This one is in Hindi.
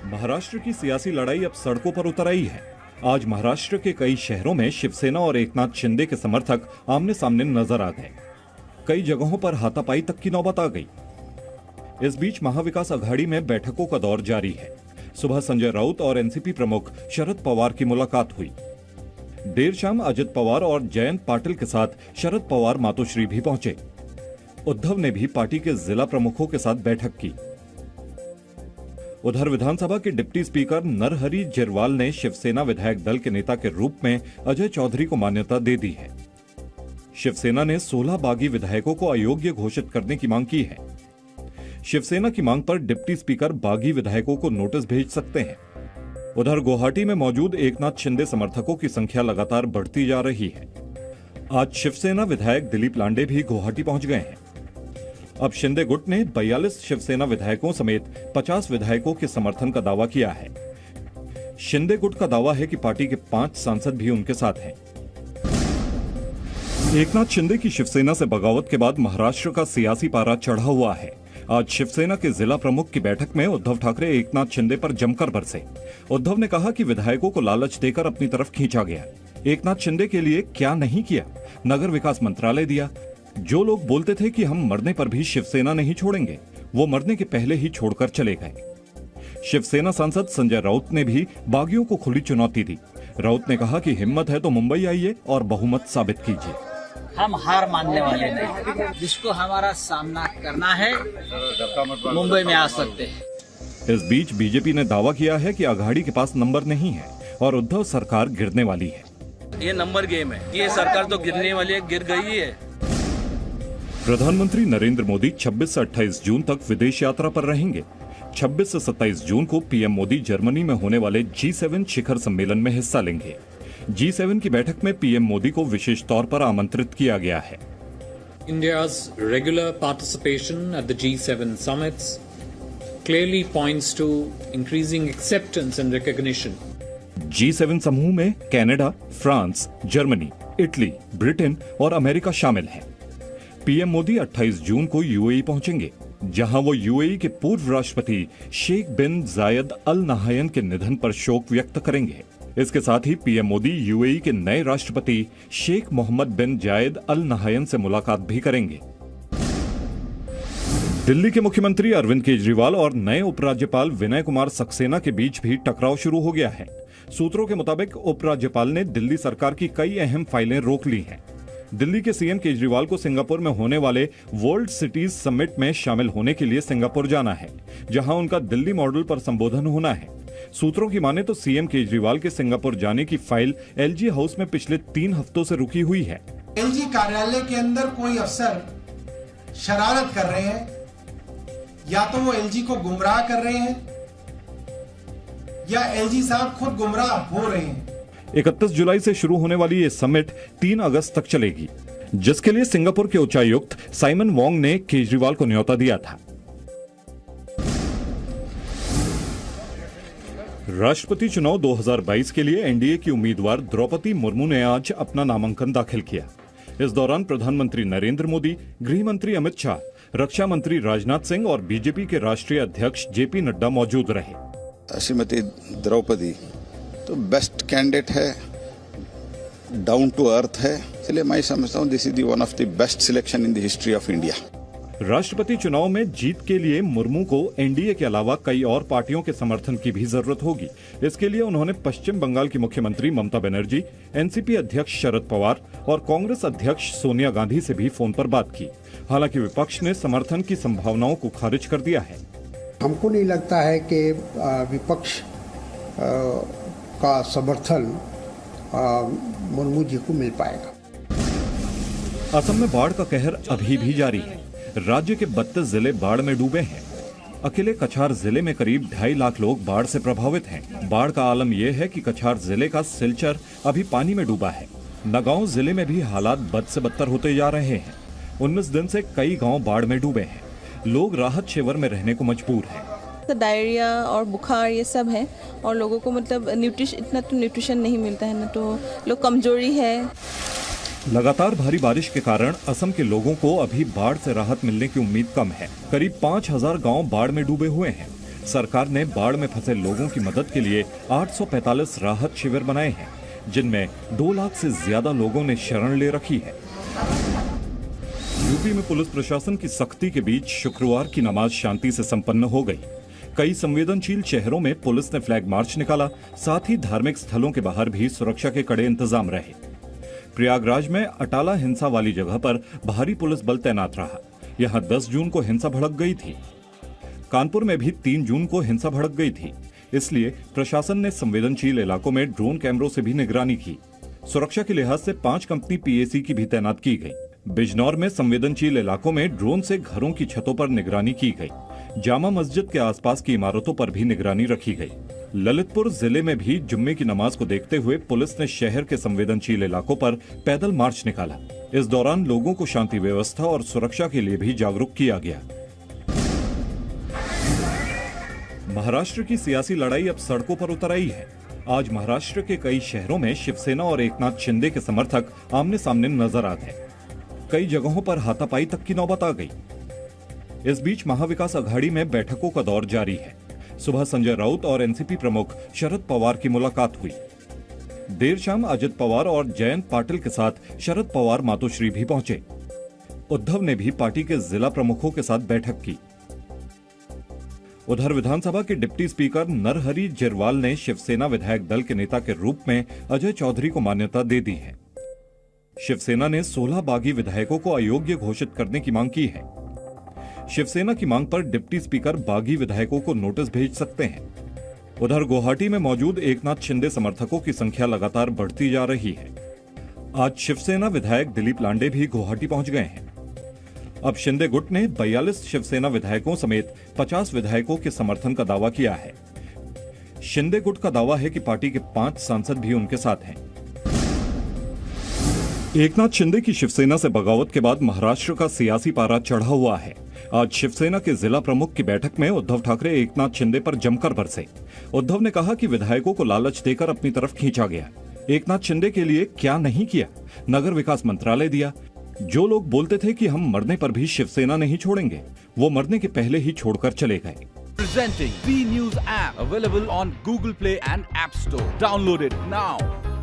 महाराष्ट्र की सियासी लड़ाई अब सड़कों पर उतर आई है। आज महाराष्ट्र के कई शहरों में शिवसेना और एकनाथ शिंदे के समर्थक आमने सामने नजर आ गए। कई जगहों पर हाथापाई तक की नौबत आ गई। इस बीच महाविकास अघाड़ी में बैठकों का दौर जारी है। सुबह संजय राउत और एनसीपी प्रमुख शरद पवार की मुलाकात हुई। देर शाम अजित पवार और जयंत पाटिल के साथ शरद पवार मातोश्री भी पहुंचे। उद्धव ने भी पार्टी के जिला प्रमुखों के साथ बैठक की। उधर विधानसभा के डिप्टी स्पीकर नरहरि झिरवाल ने शिवसेना विधायक दल के नेता के रूप में अजय चौधरी को मान्यता दे दी है। शिवसेना ने 16 बागी विधायकों को अयोग्य घोषित करने की मांग की है। शिवसेना की मांग पर डिप्टी स्पीकर बागी विधायकों को नोटिस भेज सकते हैं। उधर गुवाहाटी में मौजूद एकनाथ शिंदे समर्थकों की संख्या लगातार बढ़ती जा रही है। आज शिवसेना विधायक दिलीप लांडे भी गुवाहाटी पहुंच गए हैं। अब शिंदे गुट ने 42 शिवसेना विधायकों समेत 50 विधायकों के समर्थन का दावा किया है। शिंदे गुट का दावा है कि पार्टी के 5 सांसद भी उनके साथ हैं। एकनाथ शिंदे की शिवसेना से बगावत के बाद महाराष्ट्र का सियासी पारा चढ़ा हुआ है। आज शिवसेना के जिला प्रमुख की बैठक में उद्धव ठाकरे एकनाथ शिंदे पर जमकर बरसे। उद्धव ने कहा कि विधायकों को लालच देकर अपनी तरफ खींचा गया। एकनाथ शिंदे के लिए क्या नहीं किया। नगर विकास मंत्रालय दिया। जो लोग बोलते थे कि हम मरने पर भी शिवसेना नहीं छोड़ेंगे, वो मरने के पहले ही छोड़कर चले गए। शिवसेना सांसद संजय राउत ने भी बागियों को खुली चुनौती दी। राउत ने कहा कि हिम्मत है तो मुंबई आइए और बहुमत साबित कीजिए। हम हार मानने वाले नहीं, जिसको हमारा सामना करना है मुंबई में आ सकते हैं। इस बीच बीजेपी ने दावा किया है कि अघाड़ी के पास नंबर नहीं है और उद्धव सरकार गिरने वाली है। ये नंबर गेम है। ये सरकार तो गिरने वाली है, गिर गई है। प्रधानमंत्री नरेंद्र मोदी 26 से 28 जून तक विदेश यात्रा पर रहेंगे। 26 से 27 जून को पीएम मोदी जर्मनी में होने वाले G7 शिखर सम्मेलन में हिस्सा लेंगे। G7 की बैठक में पीएम मोदी को विशेष तौर पर आमंत्रित किया गया है। India's regular participation at the G7 summits clearly points to increasing acceptance and recognition. G7 समूह में Canada, France, Germany, Italy, Britain और अमेरिका शामिल हैं। पीएम मोदी 28 जून को यूएई पहुंचेंगे, जहां वो यूएई के पूर्व राष्ट्रपति शेख बिन जायद अल नहायन के निधन पर शोक व्यक्त करेंगे। इसके साथ ही पीएम मोदी यूएई के नए राष्ट्रपति शेख मोहम्मद बिन जायद अल नहायन से मुलाकात भी करेंगे। दिल्ली के मुख्यमंत्री अरविंद केजरीवाल और नए उपराज्यपाल विनय कुमार सक्सेना के बीच भी टकराव शुरू हो गया है। सूत्रों के मुताबिक उपराज्यपाल ने दिल्ली सरकार की कई अहम फाइलें रोक ली हैं। दिल्ली के सीएम केजरीवाल को सिंगापुर में होने वाले वर्ल्ड सिटीज समिट में शामिल होने के लिए सिंगापुर जाना है, जहां उनका दिल्ली मॉडल पर संबोधन होना है। सूत्रों की माने तो सीएम केजरीवाल के सिंगापुर जाने की फाइल एलजी हाउस में पिछले 3 हफ्तों से रुकी हुई है। एलजी कार्यालय के अंदर कोई अफसर शरारत कर रहे हैं, या तो वो एलजी को गुमराह कर रहे हैं या एलजी साहब खुद गुमराह हो रहे हैं। 31 जुलाई से शुरू होने वाली ये समिट 3 अगस्त तक चलेगी, जिसके लिए सिंगापुर के उच्चायुक्त साइमन वोंग ने केजरीवाल को न्योता दिया था। राष्ट्रपति चुनाव 2022 के लिए एनडीए की उम्मीदवार द्रौपदी मुर्मू ने आज अपना नामांकन दाखिल किया। इस दौरान प्रधानमंत्री नरेंद्र मोदी, गृह मंत्री अमित शाह, रक्षा मंत्री राजनाथ सिंह और बीजेपी के राष्ट्रीय अध्यक्ष जेपी नड्डा मौजूद रहे। श्रीमती द्रौपदी तो बेस्ट कैंडिडेट है, डाउन टू अर्थ है, इसलिए मैं समझता हूँ this is one of the best selection in the history of India. राष्ट्रपति चुनाव में जीत के लिए मुर्मू को एनडीए के अलावा कई और पार्टियों के समर्थन की भी जरूरत होगी। इसके लिए उन्होंने पश्चिम बंगाल की मुख्यमंत्री ममता बनर्जी, एनसीपी अध्यक्ष शरद पवार और कांग्रेस अध्यक्ष सोनिया गांधी से भी फोन पर बात की। हालांकि विपक्ष ने समर्थन की संभावनाओं को खारिज कर दिया है। हमको नहीं लगता है कि विपक्ष का समर्थन मुर्मू जी को मिल पाएगा। असम में बाढ़ का कहर अभी भी जारी है। राज्य के 32 जिले बाढ़ में डूबे हैं। अकेले कछार जिले में करीब 2.5 लाख लोग बाढ़ से प्रभावित हैं। बाढ़ का आलम यह है कि कछार जिले का सिलचर अभी पानी में डूबा है। नगांव जिले में भी हालात बद से बदतर होते जा रहे हैं। 19 दिन से कई गांव बाढ़ में डूबे हैं। लोग राहत शिविर में रहने को मजबूर हैं। तो डायरिया और बुखार ये सब है और लोगों को मतलब इतना तो न्यूट्रिशन नहीं मिलता है ना, तो लोग कमजोरी है। लगातार भारी बारिश के कारण असम के लोगों को अभी बाढ़ से राहत मिलने की उम्मीद कम है। करीब 5000 गांव बाढ़ में डूबे हुए हैं। सरकार ने बाढ़ में फंसे लोगों की मदद के लिए 845 राहत शिविर बनाए हैं, जिनमें 2 लाख से ज्यादा लोगों ने शरण ले रखी है। यूपी में पुलिस प्रशासन की सख्ती के बीच शुक्रवार की नमाज शांति से संपन्न हो गई। कई संवेदनशील शहरों में पुलिस ने फ्लैग मार्च निकाला, साथ ही धार्मिक स्थलों के बाहर भी सुरक्षा के कड़े इंतजाम रहे। प्रयागराज में अटाला हिंसा वाली जगह पर भारी पुलिस बल तैनात रहा। यहां 10 जून को हिंसा भड़क गई थी। कानपुर में भी 3 जून को हिंसा भड़क गई थी, इसलिए प्रशासन ने संवेदनशील इलाकों में ड्रोन कैमरों से भी निगरानी की। सुरक्षा के लिहाज से 5 कंपनी पीएसी की भी तैनात की गई। बिजनौर में संवेदनशील इलाकों में ड्रोन से घरों की छतों पर निगरानी की गई। जामा मस्जिद के आसपास की इमारतों पर भी निगरानी रखी गई। ललितपुर जिले में भी जुम्मे की नमाज को देखते हुए पुलिस ने शहर के संवेदनशील इलाकों पर पैदल मार्च निकाला। इस दौरान लोगों को शांति व्यवस्था और सुरक्षा के लिए भी जागरूक किया गया। महाराष्ट्र की सियासी लड़ाई अब सड़कों पर उतर आई है। आज महाराष्ट्र के कई शहरों में शिवसेना और एकनाथ शिंदे के समर्थक आमने सामने नजर आ गए। कई जगहों पर हाथापाई तक की नौबत आ गई। इस बीच महाविकास अघाड़ी में बैठकों का दौर जारी है। सुबह संजय राउत और एनसीपी प्रमुख शरद पवार की मुलाकात हुई। देर शाम अजित पवार और जयंत पाटिल के साथ शरद पवार मातोश्री भी पहुंचे। उद्धव ने भी पार्टी के जिला प्रमुखों के साथ बैठक की। उधर विधानसभा के डिप्टी स्पीकर नरहरि झिरवाल ने शिवसेना विधायक दल के नेता के रूप में अजय चौधरी को मान्यता दे दी है। शिवसेना ने 16 बागी विधायकों को अयोग्य घोषित करने की मांग की है। शिवसेना की मांग पर डिप्टी स्पीकर बागी विधायकों को नोटिस भेज सकते हैं। उधर गुवाहाटी में मौजूद एकनाथ शिंदे समर्थकों की संख्या लगातार बढ़ती जा रही है। आज शिवसेना विधायक दिलीप लांडे भी गुवाहाटी पहुंच गए हैं। अब शिंदे गुट ने 42 शिवसेना विधायकों समेत 50 विधायकों के समर्थन का दावा किया है। शिंदे गुट का दावा है कि पार्टी के 5 सांसद भी उनके साथ हैं। एकनाथ शिंदे की शिवसेना से बगावत के बाद महाराष्ट्र का सियासी पारा चढ़ा हुआ है। आज शिवसेना के जिला प्रमुख की बैठक में उद्धव ठाकरे एकनाथ शिंदे पर जमकर बरसे। उद्धव ने कहा कि विधायकों को लालच देकर अपनी तरफ खींचा गया। एकनाथ शिंदे के लिए क्या नहीं किया? नगर विकास मंत्रालय दिया। जो लोग बोलते थे कि हम मरने पर भी शिवसेना नहीं छोड़ेंगे, वो मरने के पहले ही छोड़कर चले गए। Presenting V News app available on Google Play and App Store. Download it now.